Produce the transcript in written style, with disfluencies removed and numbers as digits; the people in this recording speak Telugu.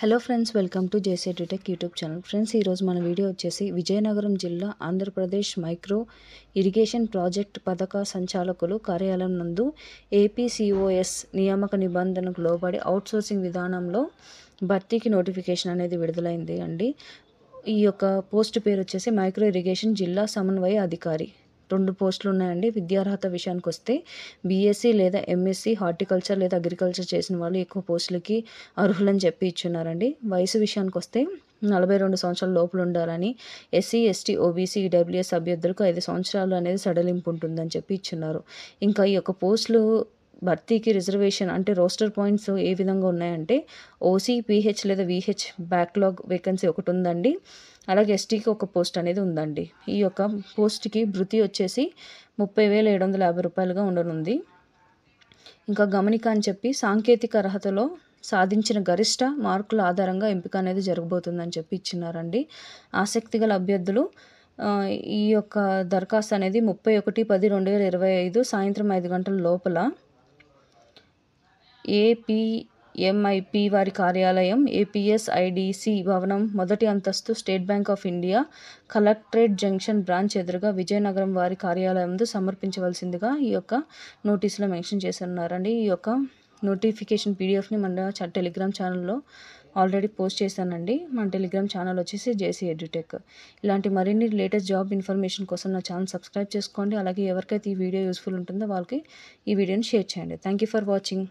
Hello friends, welcome to JC edutech YouTube channel. Friends, ఈరోజు మన వీడియో వచ్చేసి విజయనగరం జిల్లా ఆంధ్రప్రదేశ్ మైక్రో ఇరిగేషన్ ప్రాజెక్ట్ పథక సంచాలకులు కార్యాలయం నందు ఏపీసీఓఎస్ నియామక నిబంధనలకు లోబడి అవుట్సోర్సింగ్ విధానంలో భర్తీకి నోటిఫికేషన్ అనేది విడుదలైంది అండి. ఈ యొక్క పోస్ట్ పేరు వచ్చేసి మైక్రో ఇరిగేషన్ జిల్లా సమన్వయ అధికారి. 2 పోస్టులు ఉన్నాయండి. విద్యార్హత విషయానికి వస్తే బీఎస్సీ లేదా ఎంఎస్సీ హార్టికల్చర్ లేదా అగ్రికల్చర్ చేసిన వాళ్ళు ఎక్కువ పోస్టులకి అర్హులని చెప్పి ఇచ్చున్నారండి. వయసు విషయానికి వస్తే 42 సంవత్సరాల లోపల ఉండాలని, ఎస్సీ ఎస్టీ ఓబీసీ ఈడబ్ల్యూఎస్ అభ్యర్థులకు 5 సంవత్సరాలు అనేది సడలింపు ఉంటుందని చెప్పి ఇచ్చున్నారు. ఇంకా ఈ యొక్క పోస్టులు భర్తీకి రిజర్వేషన్ అంటే రోస్టర్ పాయింట్స్ ఏ విధంగా ఉన్నాయంటే ఓసీ, పీహెచ్ లేదా వీహెచ్ బ్యాక్లాగ్ వేకెన్సీ ఒకటి ఉందండి. అలాగే ఎస్టీకి ఒక పోస్ట్ అనేది ఉందండి. ఈ యొక్క పోస్ట్కి భృతి వచ్చేసి 30,750 రూపాయలుగా ఉండనుంది. ఇంకా గమనిక అని చెప్పి సాంకేతిక అర్హతలో సాధించిన గరిష్ట మార్కుల ఆధారంగా ఎంపిక అనేది జరగబోతుందని చెప్పి ఇచ్చినారండి. ఆసక్తి గల అభ్యర్థులు ఈ యొక్క దరఖాస్తు అనేది 31/10/2025 సాయంత్రం 5 గంటల లోపల ఏపీఎంఐపి వారి కార్యాలయం, ఏపీఎస్ఐడిసి భవనం, మొదటి అంతస్తు, state bank of India, collectorate junction branch ఎదురుగా విజయనగరం వారి కార్యాలయంలో సమర్పించవలసిందిగా ఈ యొక్క నోటీసులో మెన్షన్ చేసి ఉన్నారండి. ఈ యొక్క నోటిఫికేషన్ పీడిఎఫ్ని మన టెలిగ్రామ్ ఛానల్లో ఆల్రెడీ పోస్ట్ చేశానండి. మన టెలిగ్రామ్ ఛానల్ వచ్చేసి జేసీ ఎడ్యుటెక్. ఇలాంటి మరిన్ని లేటెస్ట్ జాబ్ ఇన్ఫర్మేషన్ కోసం నా ఛానల్ సబ్స్క్రైబ్ చేసుకోండి. అలాగే ఎవరికైతే ఈ వీడియో యూస్ఫుల్ ఉంటుందో వాళ్ళకి ఈ వీడియోని షేర్ చేయండి. Thank you for watching.